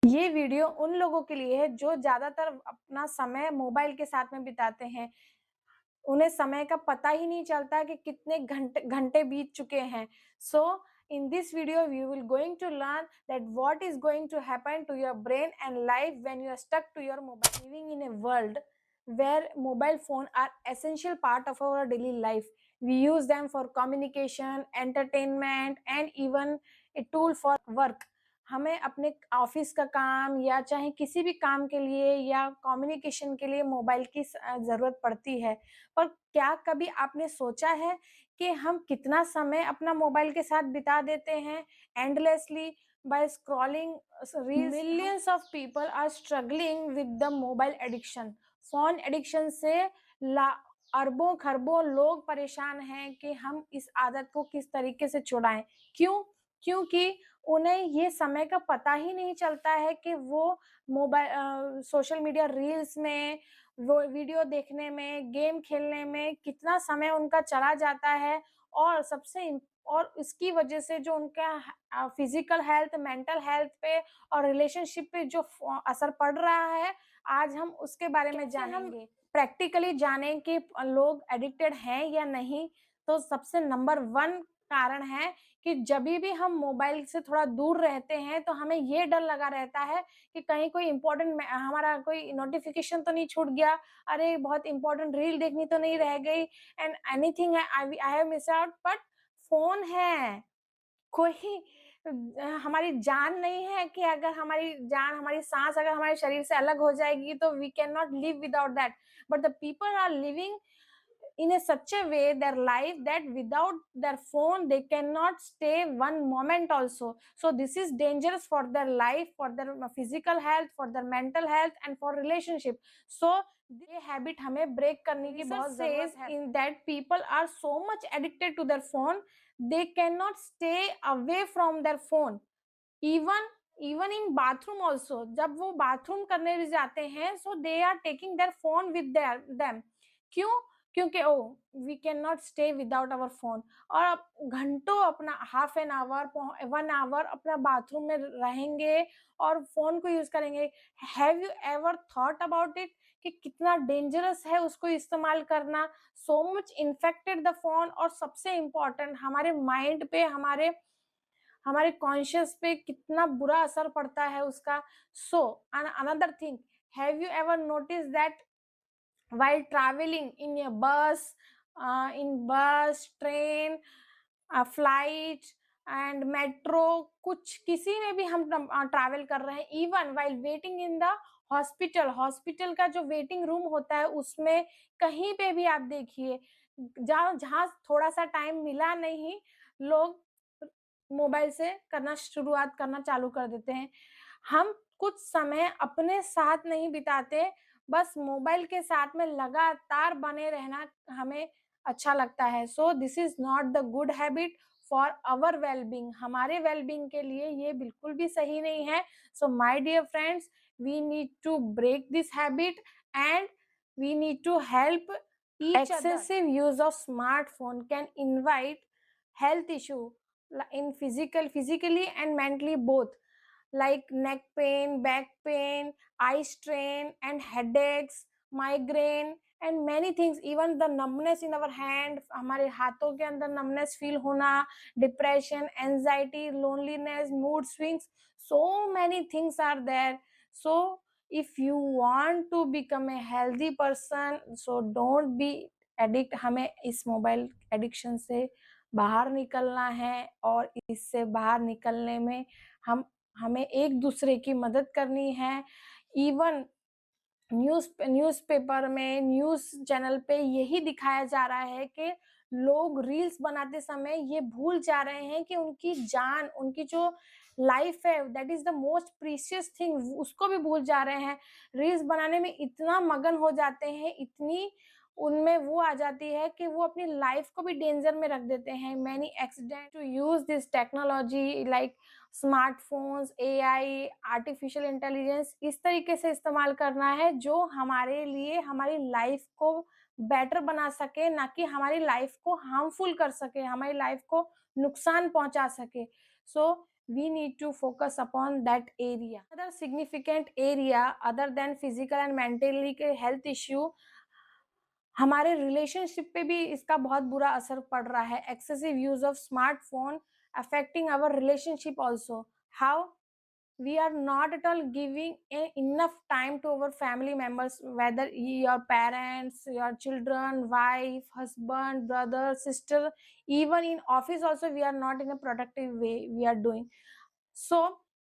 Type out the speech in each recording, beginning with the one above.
ये वीडियो उन लोगों के लिए है जो ज़्यादातर अपना समय मोबाइल के साथ में बिताते हैं। उन्हें समय का पता ही नहीं चलता कि कितने घंटे घंटे बीत चुके हैं। So in this video we will going to learn that what is going to happen to your brain and life when you are stuck to your mobile. Living in a world where mobile phone are essential part of our daily life. We use them for communication, entertainment and even a tool for work. हमें अपने office का काम या चाहे किसी भी काम के लिए या कम्युनिकेशन के लिए मोबाइल की ज़रूरत पड़ती है। पर क्या कभी आपने सोचा है कि हम कितना समय अपना मोबाइल के साथ बिता देते हैं endlessly by scrolling reels? Millions of people are struggling with the mobile addiction. Phone addiction से ला अरबों खरबों लोग परेशान हैं कि हम इस आदत को किस तरीके से छुड़ाएं। क्यों? क्योंकि उन्हें ये समय का पता ही नहीं चलता है कि वो मोबाइल सोशल मीडिया रील्स में, वो वीडियो देखने में, गेम खेलने में कितना समय उनका चला जाता है। और और इसकी वजह से जो उनका फिजिकल हेल्थ, मेंटल हेल्थ पे और रिलेशनशिप पे जो असर पड़ रहा है, आज हम उसके बारे में जानेंगे। प्रैक्टिकली जानें कि लोग एडिक्टेड हैं या नहीं। तो सबसे नंबर वन कारण है कि जभी भी हम मोबाइल से थोड़ा दूर रहते हैं तो हमें ये डर लगा रहता है कि कहीं कोई इम्पोर्टेंट हमारा कोई नोटिफिकेशन तो नहीं छूट गया, अरे बहुत इम्पोर्टेंट रील देखनी तो नहीं रह गई and anything I have miss out. But phone है, कोई हमारी जान नहीं है कि अगर हमारी जान, हमारी सांस अगर हमारे शरीर से अलग हो जाएगी तो we can not live without that. But the people are living in a such a way their life that without their phone they cannot stay one moment also. So this is dangerous for their life, for their physical health, for their mental health and for relationship. So ये habit हमें break करने की बहुत जरूरत है। in that people are so much addicted to their phone, they cannot stay away from their phone. even even in bathroom also, जब वो bathroom करने भी जाते हैं, so they are taking their phone with them. क्यों? क्योंकि oh we can not stay without our phone. और आप घंटों अपना हाफ एन आवर, 1 आवर अपना बाथरूम में रहेंगे और फोन को यूज करेंगे। Have you ever thought about it कि कितना डेंजरस है उसको इस्तेमाल करना? So much infected the phone. और सबसे इम्पोर्टेंट हमारे माइंड पे, हमारे हमारे कॉन्शियस पे कितना बुरा असर पड़ता है उसका। So another thing, have you ever notice that while traveling in a bus, train, flight and metro, कुछ किसी में भी हम ट्रैवल कर रहे हैं, even while waiting in the hospital का जो वेटिंग रूम होता है उसमें कहीं पे भी आप देखिए, जहाँ जहाँ थोड़ा सा टाइम मिला नहीं, लोग मोबाइल से करना शुरुआत करना चालू कर देते हैं। हम कुछ समय अपने साथ नहीं बिताते, बस मोबाइल के साथ में लगातार बने रहना हमें अच्छा लगता है। So this is not the good habit for our wellbeing. हमारे वेलबींग के लिए ये बिल्कुल भी सही नहीं है। So my dear friends, we need to break this habit and we need to help each other. Excessive use of smartphone can invite health issue in physically and mentally both, like neck pain, back pain, eye strain and headaches, migraine and many things. Even the numbness in our hand, हमारे हाथों के अंदर numbness feel होना, depression, anxiety, loneliness, mood swings, so many things are there. So if you want to become a healthy person, so don't be addict. हमें इस mobile addiction से बाहर निकलना है और इससे बाहर निकलने में हमें एक दूसरे की मदद करनी है। इवन न्यूज़पेपर में, न्यूज़ चैनल पे यही दिखाया जा रहा है कि लोग रील्स बनाते समय ये भूल जा रहे हैं कि उनकी जान, उनकी जो लाइफ है, that is the most precious thing, उसको भी भूल जा रहे हैं। रील्स बनाने में इतना मगन हो जाते हैं, इतनी उनमें वो आ जाती है कि वो अपनी लाइफ को भी डेंजर में रख देते हैं। Many accident to use this technology like smartphones, AI, artificial intelligence, इस तरीके से इस्तेमाल करना है जो हमारे लिए हमारी लाइफ को बेटर बना सके, ना कि हमारी लाइफ को हार्मफुल कर सके, हमारी लाइफ को नुकसान पहुंचा सके। सो we need to focus upon that area. Another significant area other than physical and mentally के health issue, हमारे रिलेशनशिप पे भी इसका बहुत बुरा असर पड़ रहा है. Excessive use of smartphone affecting our relationship also. How? We are not at all giving enough time to our family members, whether your parents, your children, wife, husband, brother, sister. Even in office also we are not in a productive way we are doing. So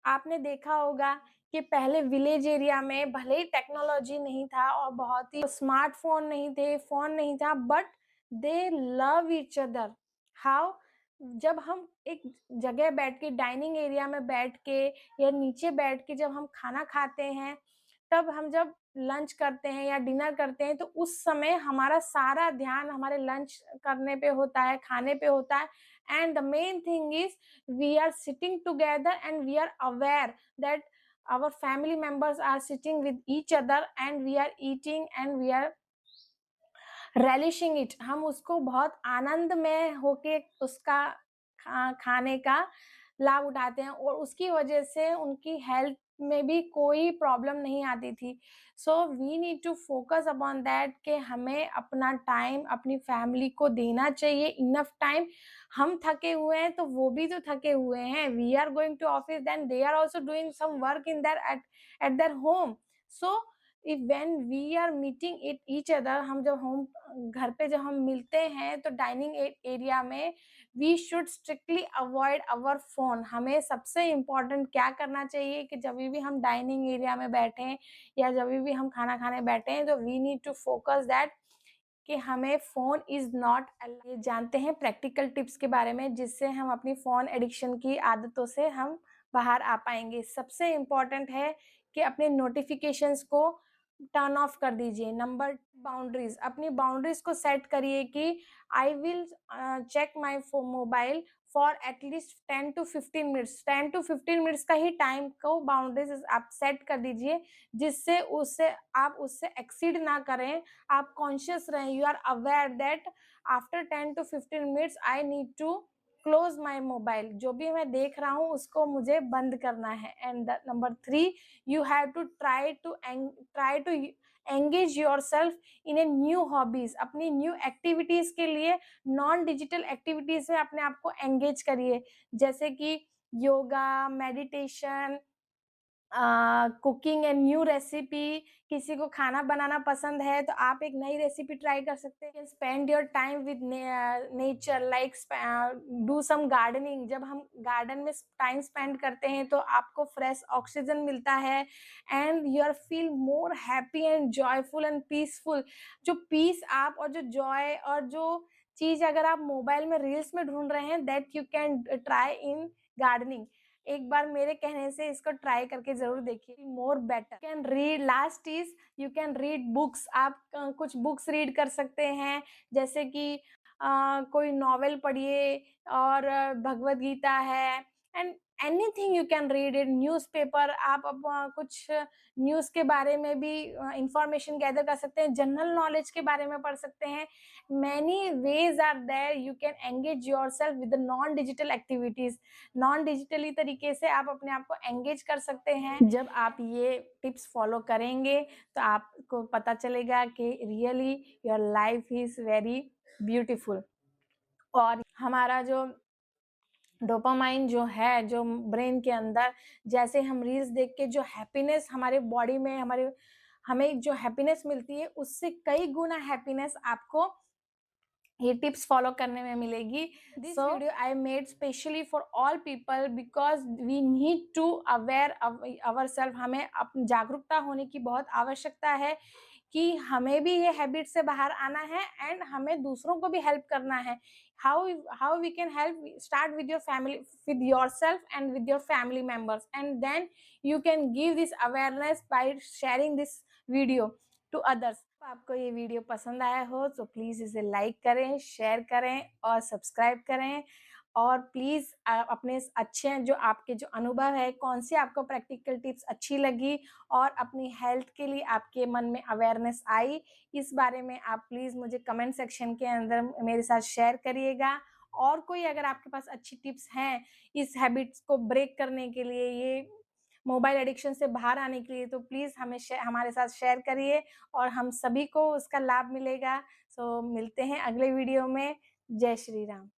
आपने देखा होगा कि पहले village area में भले ही technology नहीं था और बहुत ही स्मार्टफोन नहीं थे, फोन नहीं था, but they love each other. How? जब हम एक जगह बैठ के डाइनिंग एरिया में बैठ के या नीचे बैठ के जब हम खाना खाते हैं, तब हम जब लंच करते हैं या डिनर करते हैं, तो उस समय हमारा सारा ध्यान हमारे लंच करने पे होता है, खाने पे होता है. And the main thing is we are sitting together and we are aware that our family members are sitting with each other and we are eating and we are relishing it. हम उसको बहुत आनंद में होके उसका खाने का लाभ उठाते हैं और उसकी वजह से उनकी हेल्थ में भी कोई प्रॉब्लम नहीं आती थी. So we need to focus upon that कि हमें अपना टाइम अपनी फैमिली को देना चाहिए, इनफ टाइम. हम थके हुए हैं तो वो भी तो थके हुए हैं. We are going to office, then they are also doing some work in their at their home. So if when we are meeting it each other, हम जब होम घर पे जब हम मिलते हैं तो डाइनिंग एरिया में we should strictly avoid our phone. हमें सबसे इम्पोर्टेंट क्या करना चाहिए कि जब भी हम डाइनिंग एरिया में बैठे या जब भी हम खाना खाने बैठे हैं, तो we need to focus that कि हमें फ़ोन इज़ नॉट अलाउड. ये जानते हैं प्रैक्टिकल टिप्स के बारे में जिससे हम अपनी फ़ोन एडिक्शन की आदतों से हम बाहर आ पाएँगे. सबसे इम्पोर्टेंट है कि अपने नोटिफ़िकेशंस को टर्न ऑफ कर दीजिए. नंबर बाउंड्रीज़, अपनी बाउंड्रीज़ को सेट करिए कि I will check my mobile for at least 10 to 15 minutes. 10 to 15 minutes का ही टाइम को बाउंड्रीज़ आप सेट कर दीजिए, जिससे उससे आप उससे एक्सीड ना करें. आप कॉन्शियस रहें, you are aware that after 10 to 15 minutes I need to close my mobile. जो भी मैं देख रहा हूँ उसको मुझे बंद करना है. And number 3, you have to try to engage your self in a new hobbies. अपनी न्यू एक्टिविटीज के लिए नॉन डिजिटल एक्टिविटीज में अपने आप को एंगेज करिए, जैसे कि yoga, meditation, cooking and new recipe. किसी को खाना बनाना पसंद है तो आप एक नई रेसिपी ट्राई कर सकते हैं. Spend your time with nature, like do some gardening. जब हम गार्डन में टाइम स्पेंड करते हैं तो आपको फ्रेश ऑक्सीजन मिलता है and you are feel more happy and joyful and peaceful. जो पीस आप और जो जॉय और जो चीज़ अगर आप मोबाइल में रील्स में ढूंढ रहे हैं, that you can try in gardening. एक बार मेरे कहने से इसको ट्राई करके ज़रूर देखिए. More better can read. Last is you can read books. आप कुछ बुक्स रीड कर सकते हैं, जैसे कि कोई नॉवेल पढ़िए और भगवद गीता है and anything you can read it. Newspaper, आप अब कुछ न्यूज़ के बारे में भी इंफॉर्मेशन गैदर कर सकते हैं, जनरल नॉलेज के बारे में पढ़ सकते हैं. Many ways are there you can engage yourself with the non digital activities. Non digitally तरीके से आप अपने आप को एंगेज कर सकते हैं. जब आप ये टिप्स फॉलो करेंगे तो आपको पता चलेगा कि really your life is very beautiful. और हमारा जो डोपामाइन जो है, जो ब्रेन के अंदर, जैसे हम रील्स देख के जो हैप्पीनेस हमारे बॉडी में हमें जो हैप्पीनेस मिलती है, उससे कई गुना हैप्पीनेस आपको ये टिप्स फॉलो करने में मिलेगी. This video I made specially for all people because we need to aware our self. हमें जागरूकता होने की बहुत आवश्यकता है कि हमें भी ये हैबिट से बाहर आना है एंड हमें दूसरों को भी हेल्प करना है. How we can help? Start with your family, with yourself and with your family members, and then you can give this awareness by sharing this video to others. आपको ये वीडियो पसंद आया हो तो प्लीज़ इसे like करें, share करें और सब्सक्राइब करें. और प्लीज़ अपने अच्छे जो आपके जो अनुभव है, कौन सी आपको प्रैक्टिकल टिप्स अच्छी लगी और अपनी हेल्थ के लिए आपके मन में अवेयरनेस आई, इस बारे में आप प्लीज़ मुझे कमेंट सेक्शन के अंदर मेरे साथ शेयर करिएगा. और कोई अगर आपके पास अच्छी टिप्स हैं, इस हैबिट्स को ब्रेक करने के लिए, ये मोबाइल एडिक्शन से बाहर आने के लिए, तो प्लीज़ हमारे साथ शेयर करिए और हम सभी को उसका लाभ मिलेगा। सो मिलते हैं अगले वीडियो में। जय श्री राम।